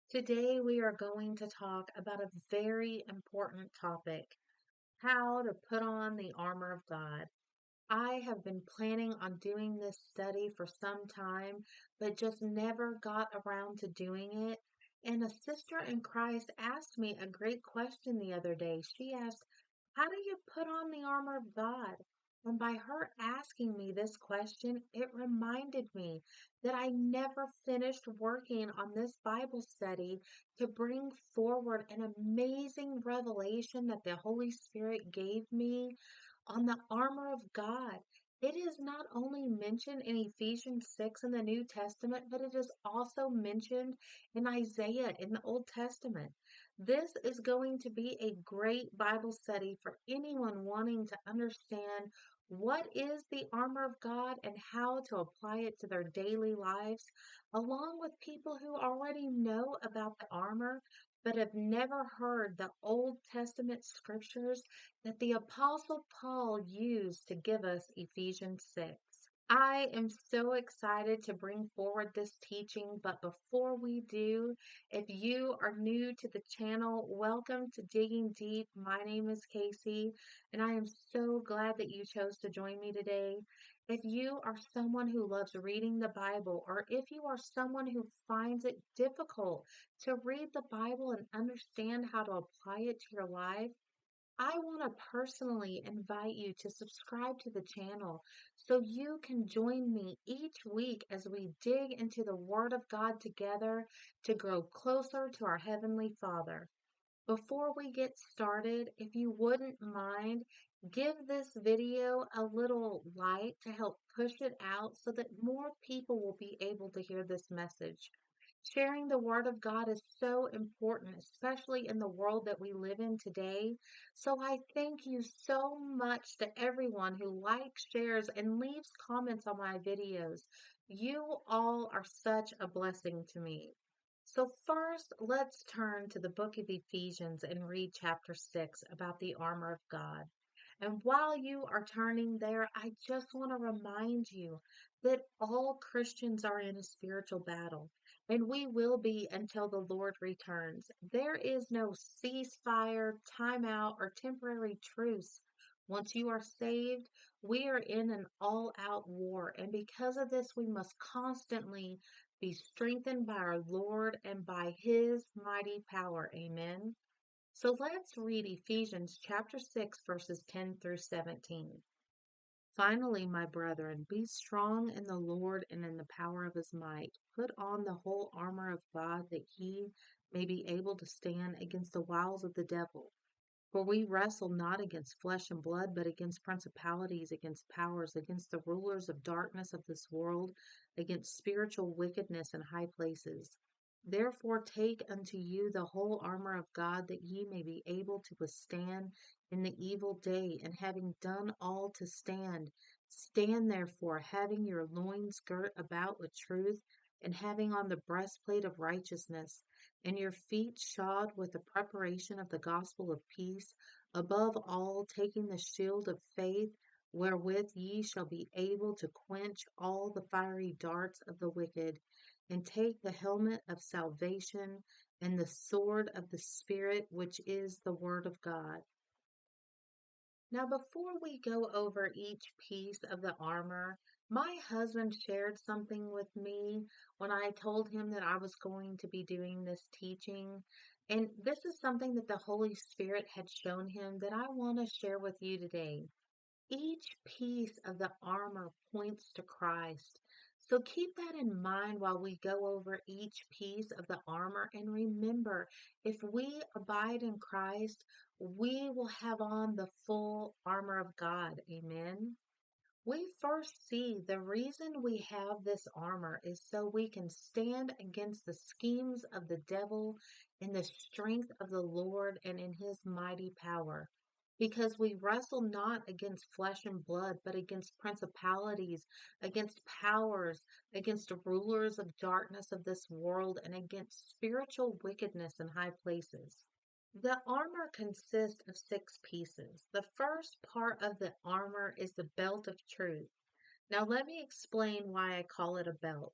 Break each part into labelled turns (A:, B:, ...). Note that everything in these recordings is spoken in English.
A: Today, we are going to talk about a very important topic: how to put on the armor of God. I have been planning on doing this study for some time, but just never got around to doing it. And a sister in Christ asked me a great question the other day. She asked, "How do you put on the armor of God?" And by her asking me this question, it reminded me that I never finished working on this Bible study to bring forward an amazing revelation that the Holy Spirit gave me on the armor of God. It is not only mentioned in Ephesians 6 in the New Testament, but it is also mentioned in Isaiah in the Old Testament. This is going to be a great Bible study for anyone wanting to understand what is the armor of God and how to apply it to their daily lives, along with people who already know about the armor but have never heard the Old Testament scriptures that the Apostle Paul used to give us Ephesians 6. I am so excited to bring forward this teaching, but before we do, if you are new to the channel, welcome to Digging Deep. My name is Casey, and I am so glad that you chose to join me today. If you are someone who loves reading the Bible, or if you are someone who finds it difficult to read the Bible and understand how to apply it to your life, I want to personally invite you to subscribe to the channel so you can join me each week as we dig into the Word of God together to grow closer to our Heavenly Father. Before we get started, if you wouldn't mind, give this video a little like to help push it out so that more people will be able to hear this message. Sharing the Word of God is so important, especially in the world that we live in today. So I thank you so much to everyone who likes, shares, and leaves comments on my videos. You all are such a blessing to me. So first, let's turn to the book of Ephesians and read chapter 6 about the armor of God. And while you are turning there, I just want to remind you that all Christians are in a spiritual battle, and we will be until the Lord returns. There is no ceasefire, timeout, or temporary truce. Once you are saved, we are in an all out war, and because of this, we must constantly be strengthened by our Lord and by His mighty power. Amen. So let's read Ephesians chapter 6, verses 10 through 17. Finally, my brethren, be strong in the Lord and in the power of his might. Put on the whole armor of God that ye may be able to stand against the wiles of the devil. For we wrestle not against flesh and blood, but against principalities, against powers, against the rulers of darkness of this world, against spiritual wickedness in high places. Therefore take unto you the whole armor of God, that ye may be able to withstand in the evil day, and having done all to stand, stand therefore, having your loins girt about with truth, and having on the breastplate of righteousness, and your feet shod with the preparation of the gospel of peace, above all taking the shield of faith, wherewith ye shall be able to quench all the fiery darts of the wicked, and take the helmet of salvation and the sword of the Spirit, which is the word of God. Now, before we go over each piece of the armor, my husband shared something with me when I told him that I was going to be doing this teaching. And this is something that the Holy Spirit had shown him that I want to share with you today. Each piece of the armor points to Christ. So keep that in mind while we go over each piece of the armor. And remember, if we abide in Christ, we will have on the full armor of God. Amen. We first see the reason we have this armor is so we can stand against the schemes of the devil in the strength of the Lord and in his mighty power. Because we wrestle not against flesh and blood, but against principalities, against powers, against rulers of darkness of this world, and against spiritual wickedness in high places. The armor consists of 6 pieces. The first part of the armor is the belt of truth. Now, let me explain why I call it a belt.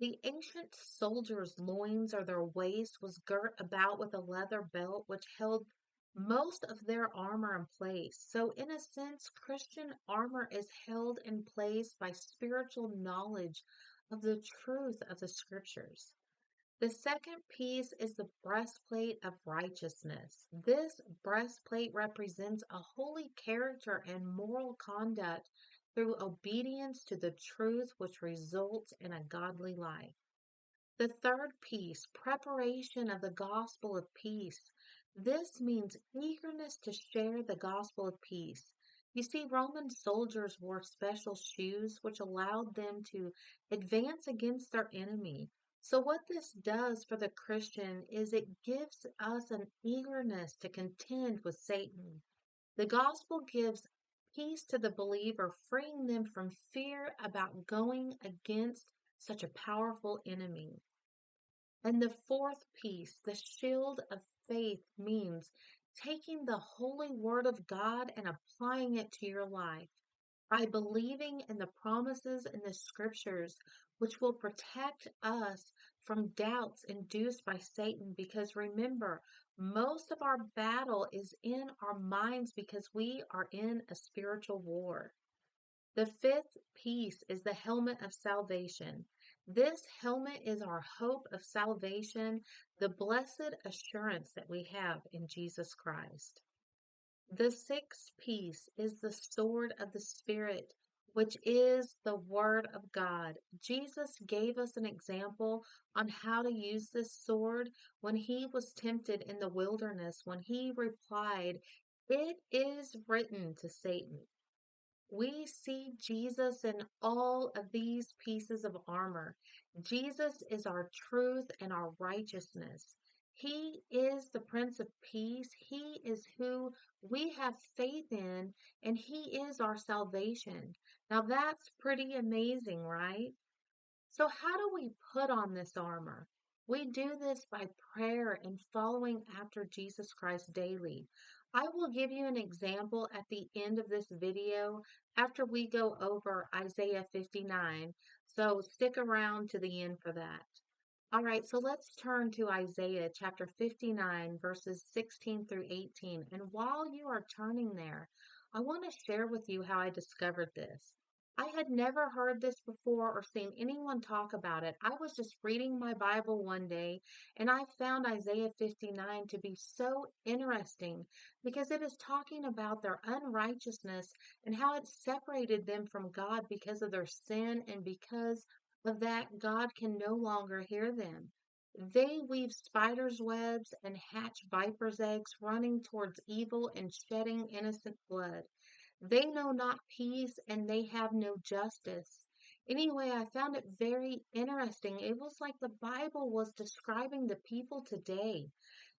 A: The ancient soldiers' loins or their waist was girt about with a leather belt which held most of their armor in place. So, in a sense, Christian armor is held in place by spiritual knowledge of the truth of the scriptures. The second piece is the breastplate of righteousness. This breastplate represents a holy character and moral conduct through obedience to the truth, which results in a godly life. The third piece, preparation of the gospel of peace. This means eagerness to share the gospel of peace. You see, Roman soldiers wore special shoes which allowed them to advance against their enemy. So, what this does for the Christian is it gives us an eagerness to contend with Satan. The gospel gives peace to the believer, freeing them from fear about going against such a powerful enemy. And the fourth piece, the shield of faith, means taking the holy word of God and applying it to your life by believing in the promises in the scriptures, which will protect us from doubts induced by Satan. Because remember, most of our battle is in our minds because we are in a spiritual war. The fifth piece is the helmet of salvation. This helmet is our hope of salvation, the blessed assurance that we have in Jesus Christ. The sixth piece is the sword of the Spirit, which is the Word of God. Jesus gave us an example on how to use this sword when he was tempted in the wilderness, when he replied, "It is written," to Satan. We see Jesus in all of these pieces of armor. Jesus is our truth and our righteousness. He is the Prince of Peace. He is who we have faith in, and He is our salvation. Now that's pretty amazing, right? So, how do we put on this armor? We do this by prayer and following after Jesus Christ daily. I will give you an example at the end of this video after we go over Isaiah 59. So, stick around to the end for that. All right, so let's turn to Isaiah chapter 59, verses 16 through 18. And while you are turning there, I want to share with you how I discovered this. I had never heard this before or seen anyone talk about it. I was just reading my Bible one day and I found Isaiah 59 to be so interesting because it is talking about their unrighteousness and how it separated them from God because of their sin and because of that, God can no longer hear them. They weave spiders' webs and hatch vipers' eggs, running towards evil and shedding innocent blood. They know not peace and they have no justice. Anyway, I found it very interesting. It was like the Bible was describing the people today.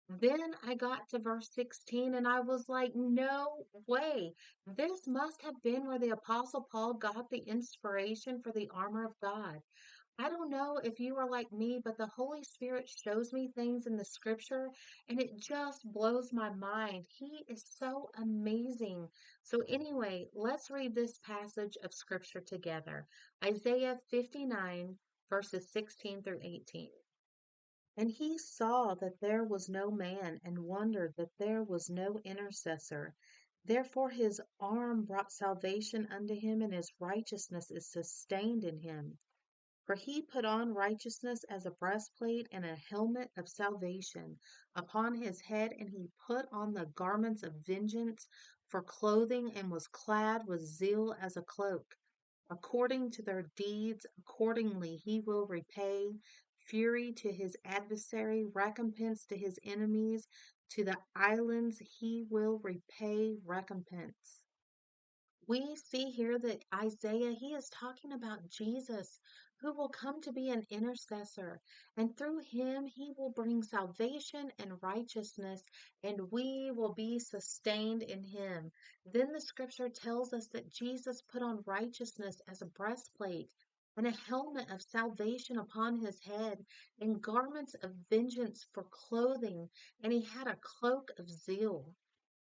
A: Then I got to verse 16 and I was like, no way. This must have been where the Apostle Paul got the inspiration for the armor of God. I don't know if you are like me, but the Holy Spirit shows me things in the scripture and it just blows my mind. He is so amazing. So, anyway, let's read this passage of scripture together. Isaiah 59, verses 16 through 18. And he saw that there was no man, and wondered that there was no intercessor. Therefore his arm brought salvation unto him, and his righteousness is sustained in him. For he put on righteousness as a breastplate, and a helmet of salvation upon his head, and he put on the garments of vengeance for clothing, and was clad with zeal as a cloak. According to their deeds, accordingly he will repay fury to his adversary, recompense to his enemies. To the islands he will repay recompense. We see here that Isaiah, he is talking about Jesus, who will come to be an intercessor, and through him he will bring salvation and righteousness, and we will be sustained in him. Then the scripture tells us that Jesus put on righteousness as a breastplate, and a helmet of salvation upon his head, and garments of vengeance for clothing, and he had a cloak of zeal.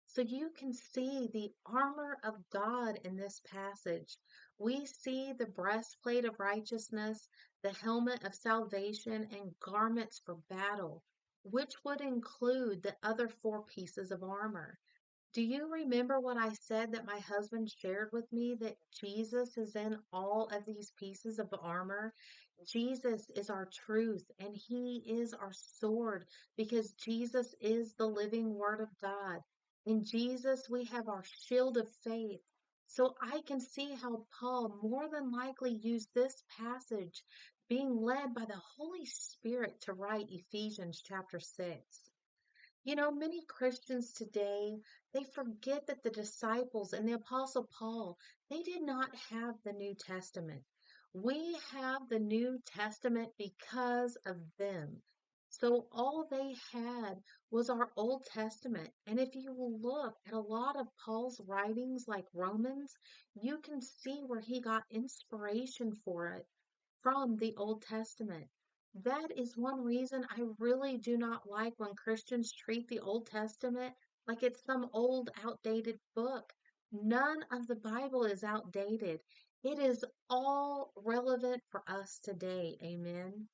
A: So you can see the armor of God in this passage. We see the breastplate of righteousness, the helmet of salvation, and garments for battle, which would include the other four pieces of armor. Do you remember what I said that my husband shared with me that Jesus is in all of these pieces of armor? Jesus is our truth and he is our sword because Jesus is the living word of God. In Jesus, we have our shield of faith. So I can see how Paul more than likely used this passage being led by the Holy Spirit to write Ephesians chapter 6. You know, many Christians today, they forget that the disciples and the Apostle Paul, they did not have the New Testament. We have the New Testament because of them. So all they had was our Old Testament. And if you will look at a lot of Paul's writings like Romans, you can see where he got inspiration for it from the Old Testament. That is one reason I really do not like when Christians treat the Old Testament like it's some old, outdated book. None of the Bible is outdated. It is all relevant for us today. Amen.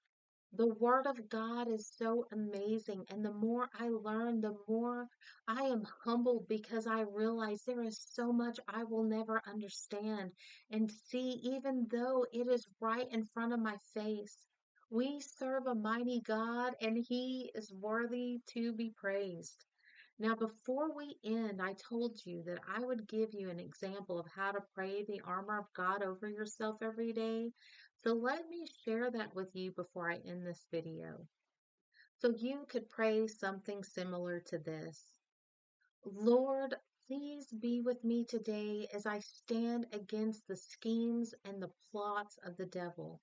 A: The Word of God is so amazing, and the more I learn, the more I am humbled because I realize there is so much I will never understand and see, even though it is right in front of my face. We serve a mighty God, and He is worthy to be praised. Now, before we end, I told you that I would give you an example of how to pray the armor of God over yourself every day. So let me share that with you before I end this video. So you could pray something similar to this. Lord, please be with me today as I stand against the schemes and the plots of the devil.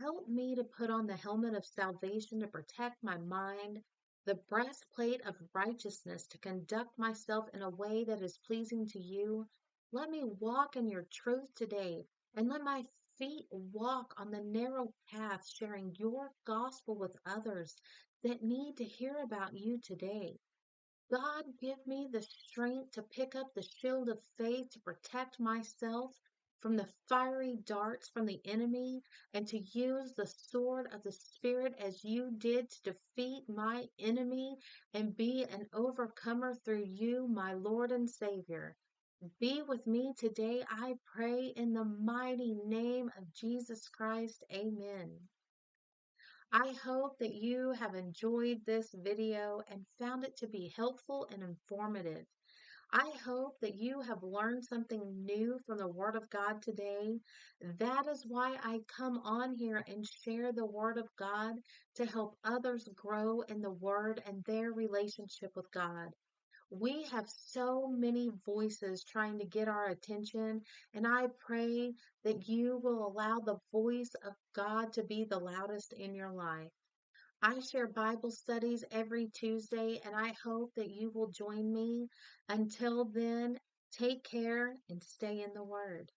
A: Help me to put on the helmet of salvation to protect my mind, the breastplate of righteousness to conduct myself in a way that is pleasing to you. Let me walk in your truth today, and let my feet walk on the narrow path, sharing your gospel with others that need to hear about you today. God, give me the strength to pick up the shield of faith to protect myself from the fiery darts from the enemy and to use the sword of the Spirit as you did to defeat my enemy and be an overcomer through you, my Lord and Savior. Be with me today, I pray, in the mighty name of Jesus Christ. Amen. I hope that you have enjoyed this video and found it to be helpful and informative. I hope that you have learned something new from the Word of God today. That is why I come on here and share the Word of God to help others grow in the Word and their relationship with God. We have so many voices trying to get our attention, and I pray that you will allow the voice of God to be the loudest in your life. I share Bible studies every Tuesday, and I hope that you will join me. Until then, take care and stay in the Word.